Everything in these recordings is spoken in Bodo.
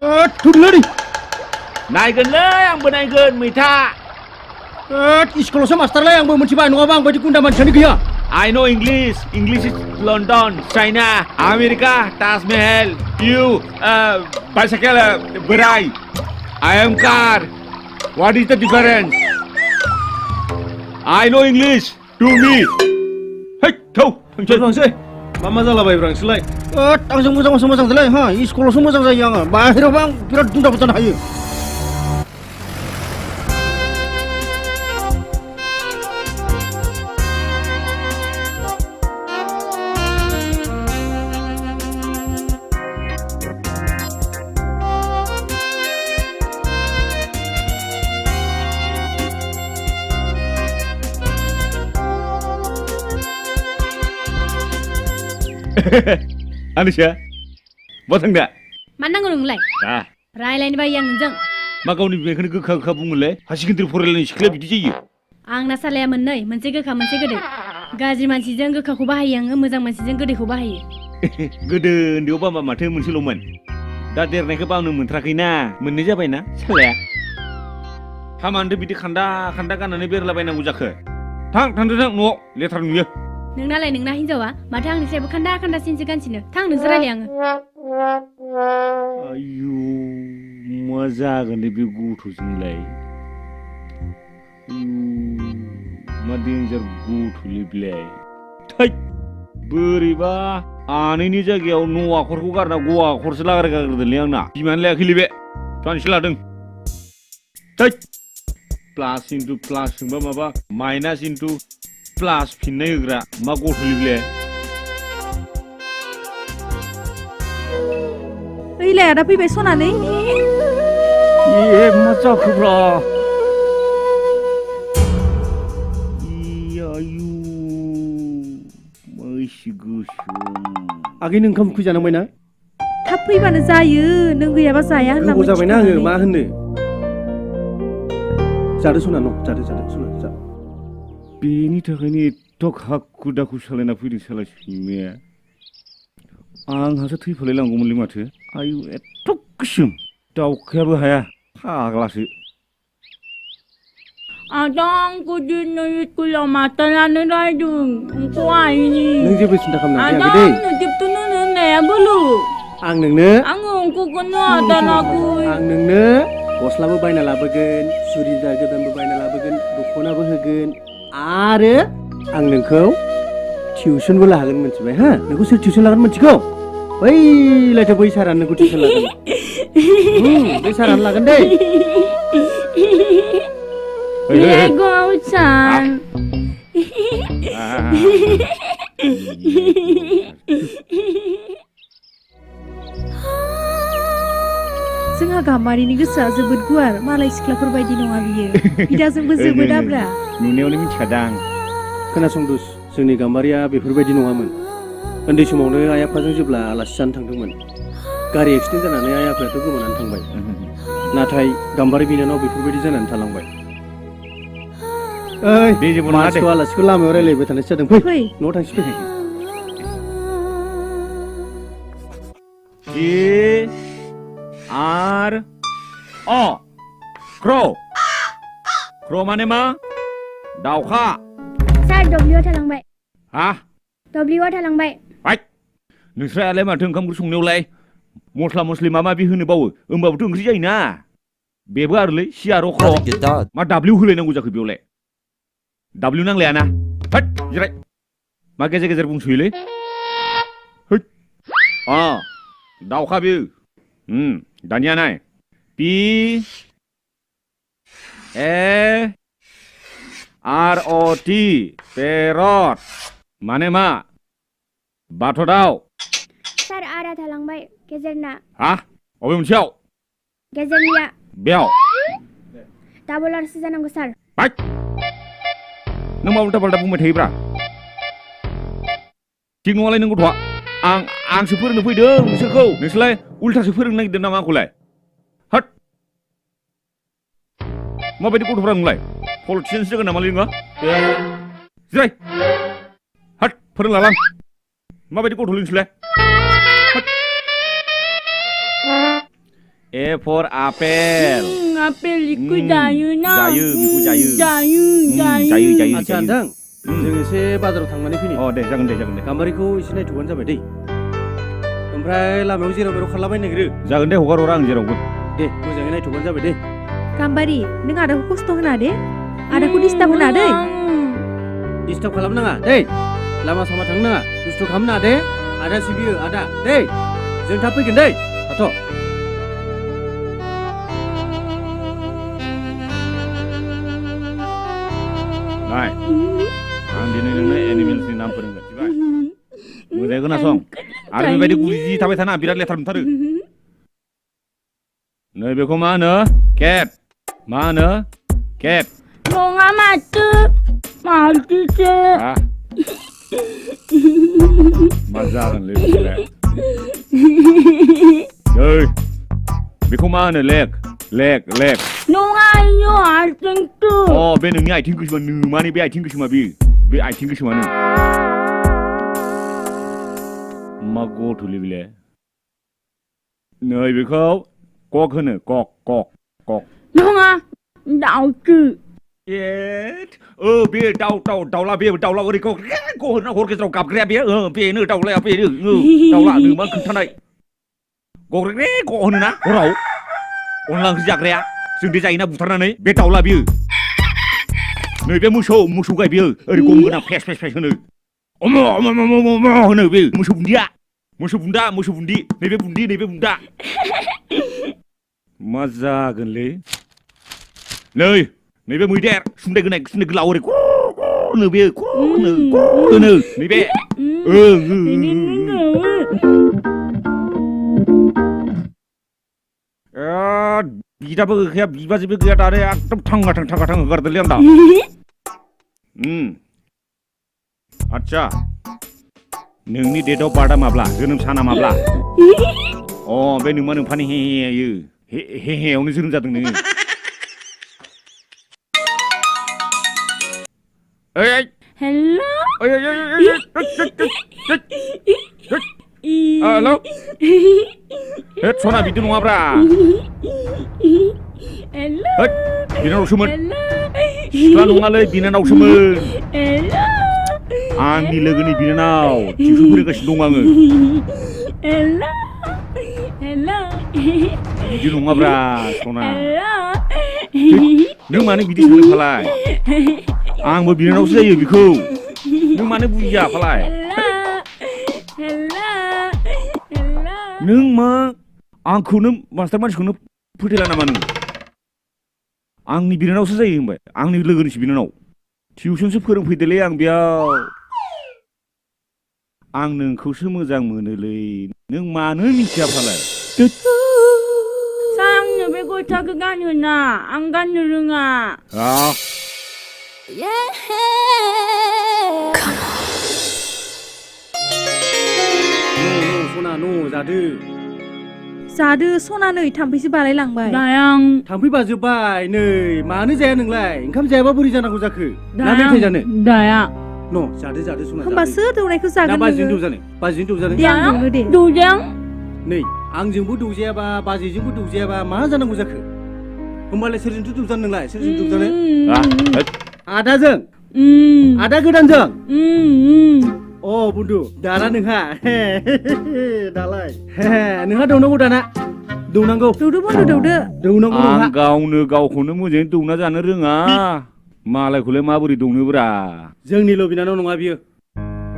थुदलोरि नायगोनलै आंबो नायगोन मैथा स्कुलावसो मास्टारलाय आंबो मिथिबाय नङाबा आं बायदि गुन्दा मानसियानो गैया I know English is London China America Tajmahal you bicycle berai I am car what is the difference I know English to me hey thौ थांसै मा जालाबायब्रा नोंसोरलाय आंजों मोजांलै हा स्कुलावसो मोजां जायो आङो बाहेरावबा आं बिराद गुन्दाबो जानो हायो Anisha, what thing that? Mana ngurung lai? Rai lain bayi yang njeng. Makau ni bekan gekha bungule. Hasikin terforel ni sekolah bidi je. Ang nasa laya menai, mense gekha mense gede. Gaji mansi jeng gekha kubah yang muzang mansi jeng gede kubah. Gede dia apa mata mensi loman. Dah der nak apa nu mentrakina, meneja bayna, sekolah. Haman de bidi khanda kan ane berla bayna ujakhe. Thang no letar nuye. Nengna lai nengna hinjawa, mata ang nisai khanda sinsi gansino. Thang nungsra lai ang. Ayu, maza gani bigu tu singlai. Madinjar gu tu liblai. Thai, beriba. Ani ni jaga au nu akor ku karna gua akor selagar kagar deliang na. Iman lai akhili be. Tuan siladeng. Thai, plus into plus maba minus into plus finai gra ma gu tu liblai. Ile ada pi besona ni. Ye maca kubra. Ayu, masih gusum. Agi nang kam kuja namai na? Tapi mana saya, neng gaya bahasa saya. Nang kuja mana nge, mah hende. Jadi suna no, jadi suna. Bini tak ini tok hak kuda kusalena piri salah simia. Ang hasa tui pale lang gumuli mate. Ayu etok kusum. Tau kaya bahaya. Ha kelasi. Adang kudu nuyut kula mata lana radung. Kuai ni. Nang je besinta kam nang gede. Adang nutip tu nene bulu. Ang nang ne. Ang ku kena ada aku. Ang nang ne. Gosla bayna labogen, suridar godan bayna labogen, dखना होगोन आरो आं नोंखौ टिउसन बो लागोन मोनथिबाय हा नोंखौ सोर टिउसन लागोन मोनथिगौ बै लायथ बै सारानो नोंखौ टिउसन लागोन बै सारानो लागोन दे Legochan. जोंहा गाम्बारिनि गोसोआ जोबोद गुवार मालाय सिख्लाफोर बायदि नङा बियो बिदाजोंबो जोबोद आब्रा नुनायावनो मिथिखादां खोनासंदोस जोंनि गाम्बारिया बेफोरबायदि नङामोन उन्दै समावनो आइ आफाजों जेब्ला आलासि जानो थांदोंमोन गारि एक्सिडेन्ट जानानै आइ आफायाथ' गोमानानै थांबाय नाथाय गाम्बारि बिनानाव बेफोरबायदि जानानै थालांबाय ओइ मानसिखौ आलासिखौ लामायाव रायलायबाय थानायसो जादों फै न'आव थांसै फै R O Crow Crow माने मा दाउखा सार W थालांबाय हा W थालांबाय बाय नोंस्रालाय माथो ओंखाम ओंख्रि संनायावलाय मस्ला मस्लि मा माबि होनो बावो होमबाबोथ' ओंख्रि जायोना बेबो आरोलै C R O Crow मा W होलायनांगौ जाखो बेयावलाय W नांलायाना हट जिराय मा गेजेर गेजेर बुंसोयोलै हट दाउखा बेयो दानिया नाय P A R O T parrot माने मा बाथ' दाउ सार आरा थालांबाय गेजेरना हा अबे मोनसेयाव गेजेरनिया बेयाव डाबल आरसो जानांगौ सार बाय नों मा उल्टा पाल्टा बुंबाय थायोब्रा थिग नङालाय नों गथ'आ आंसो फोरोंनो फैदों नोंसोरखौ नोंसोरलाय उल्टासो फोरोंनो नागिरदों नामा आंखौलाय हट माबायदि गथ'फ्रा नोंलाय पलिटिशियानसो जागोन नामालै नोङो जिराय हट फोरोंलालां माबायदि गथ'लै नोंसोरलाय A for apel. Apel iku jayu na. Jayu, beखौ जायो. Jayu. आदसा नोंथां जों एसे बाजाराव थांनानै फैनि दे जागोन दे गाम्बारिखौ एसे नायथ'बानो जाबाय दै ओमफ्राय लामायाव जेराव मेराव खारलाबायनो नागिरो जागोन दे हगार हरा आं जेरावबो दे मोजाङै नायथ'बानो जाबाय दे गाम्बारि नों आदाखौ खस्थ' होना दे आदाखौ डिस्टार्ब होना दै डिस्टार्ब खालामनाङा दै लामा सामा थांनो नाङा दुस्थ' खालामनाङा दे आदा सिबियो आदा दै जों थाब फैगोन दै थाथ' नाय आं दिनै नोंनो एनिमेल्सनि नाम फोरोंगोन मिथिबाय मोजाङै खोनासं आरो बेबायदि गुजि थाबाय थाना बिराद लेथ्रा मोनथारो नै बेखौ मा होनो केट मा होनो केट नङा माथो मा जागोनलै बेलाय ओइ बेखौ मा होनो लेग नङा इयो आथिंसो बे नोंनि आथिं गोसोमा नोमानि बे आथिं गोसोमा बे आथिं गोसोमानो मा गथ'लै बेलाय नै बेखौ कक होनो कक नङा दाउसो बे दाउला बे दाउला ओरै ग होना हर गेजेराव गाबग्राया बेनो दाउलाया बेनो दाउला नोमा खोन्थानाय गग्रेग्रे ग होनोना हराव अनला ओंख्रि जाग्राया जों दे जायोना बुथारनानै बे दाउला बियो नैबे मोसौ गाय बियो ओरै गम गोनां फेस होनो अम होनो बे मोसौ बुन्दि नैबे बुन्दा मा जागोनलै नै नैबे मैदेर सुन्दाय गोलाव ओरै होनो बे होनो नैबे बिदाबो गैखाया बिबाजैबो गैया दानो एकदम थांगा थां होगारदोंलै आं दा आदसा नोंनि डेट अफ बार्थआ माब्ला जोनोम साना माब्ला बे नोमा नोमफानि हेयावनो जोनोम जादों नोङो हेलौ हेलौ सना बिदि नङाब्रा बिनानावसोमोन सिख्ला नङालै बिनानावसोमोन आंनि लोगोनि बिनानाव टिउसन फोरोंगासिनो दं आङो बिदि नङाब्रा सना नों मानो बिदि सानो फालाय आंबो बिनानावसो जायो बेखौ नों मानो बुजिया फालाय नों मा आंखौनो मास्टार मानसिखौनो फोथायला नामा नों आंनि बिनानावसो जायो होनबाय आंनि लोगोनिसो बिनानाव टिउसनसो फोरोंफैदोलै आं बेयाव आं नोंखौसो मोजां मोनोलै नों मानो मिथिया फालाय आंनो बे गस्लाखौ गानो ना आं गाननो रोङा सना जादो सना नै थाम्फैसो बालायलांबाय थाम्फै बाजोब्बाय नै मानो जाया नोंलाय ओंखाम जायाबा बोरै जानांगौ जाखो ना मेथाइ जानो दाया जादो सना होमबा सोर दौनायखौ जागोन बाजिजों दौजानो दे आं दौनो दे दौजां नै आंजोंबो दौजायाबा बाजिजोंबो दौजायाबा मा जानांगौ जाखो होमबालाय सोरजोंथो दौजानो नोंलाय सोरजों दौजानो आदाजों आदा गोदानजों बुन्दु दाना नोंहा दालाय नोंहा दौनांगौ दाना दौनांगौ दौदो बन्दु दौनांगौ आं गावनो गावखौनो मोजाङै दौना जानो रोङा मालायखौलाय माबोरै दौनोब्रा जोंनिल' बिनानाव नङा बियो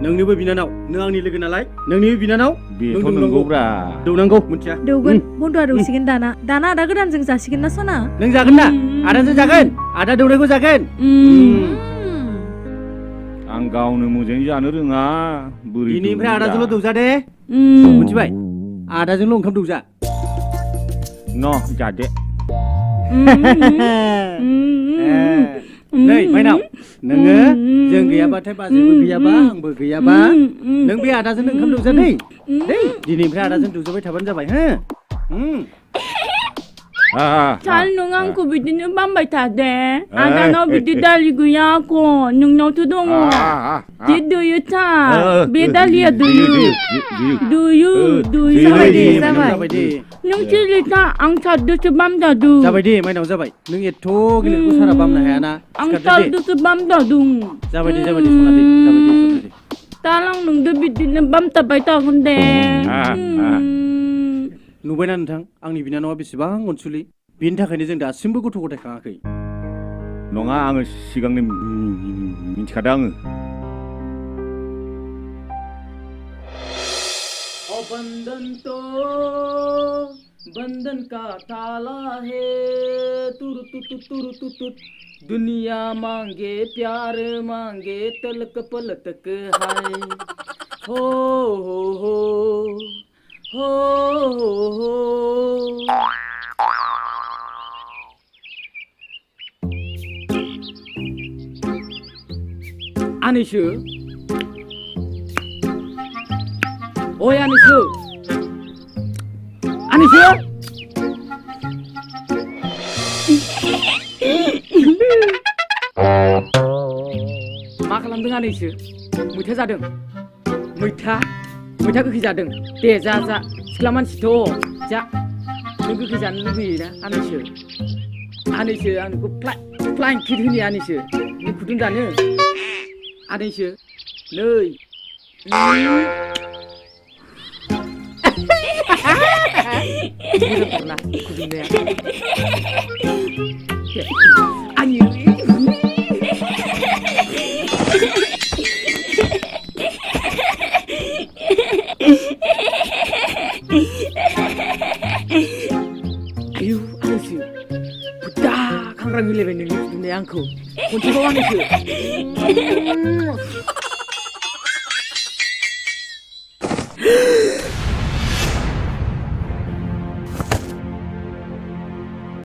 नोंनिबो बिनानाव नों आंनि लोगो नालाय नोंनिबो बिनानाव बेथ' नंगौब्रा दौनांगौ मिथिया दौगोन बन्दुआ दौसिगोन दाना आदा गोदानजों जासिगोन ना सना नों जागोन ना आदाजों जागोन आदा दौनायखौ जागोन आं गावनो मोजाङै जानो रोङा बोरै बिनिफ्राय आदाजोंल' दौजा दे मिथिबाय आदाजोंल' ओंखाम दौजा जादे नै माइनाव नोङो जों गैयाबाथाय बाजैबो गैयाबा आंबो गैयाबा नों बे आदाजों ओंखाम दौजा दै दिनैनिफ्राय आदाजों दौजाबाय थाबानो जाबाय 잘 नों आंखौ बिदिनो बामबाय था दे आदानाव बिदि दालि गैया आख' नोंनावथ' दङ दे दैयो था बे दालिया दैयो जाबाय दे जाबाय। जाबाय दे नों सिरिथा आं सारदोसो बामदादु जाबाय दे माइनाव जाबाय नों एथ' गिलिरखौ सारा बामनो हायाना आं सिखारदो दे सारदोसो बामदादु जाबाय दे सना दे जाबाय दे दालां नोंदो बिदिनो बामथाबबाय थागोन दे नुबायना नोंथां आंनि बिनानावा बेसेबां अनसुलि बेनि थाखायनो जों दासिमबो गथ' गथाय खाङाखै नङा आङो सिगांनि मिथिखादों आङो बंधन तो बंधन का ताला है तुर तुत दुनिया मांगे प्यार मांगे तलक पलक है हो हो हो हो हो आनिसु ओय आनिसु आनिसु मा खालामदों आनिसु मैथा जादों मैथा गोखै जादों दे जा सिख्ला मानसिथ' जा नों गोखै जानो लुगैयोना आनिसु आं नोंखौ फ्लाइं किट होनि आनिसु नों खुदुं जानो आनिसु नै मोजांथारना खुदुंनाया आयो आयु आनिसु बुद्दा खांग्रां मिलायबाय नोंनि खुदुंनाया आंखौ खनसेबाव आनिसु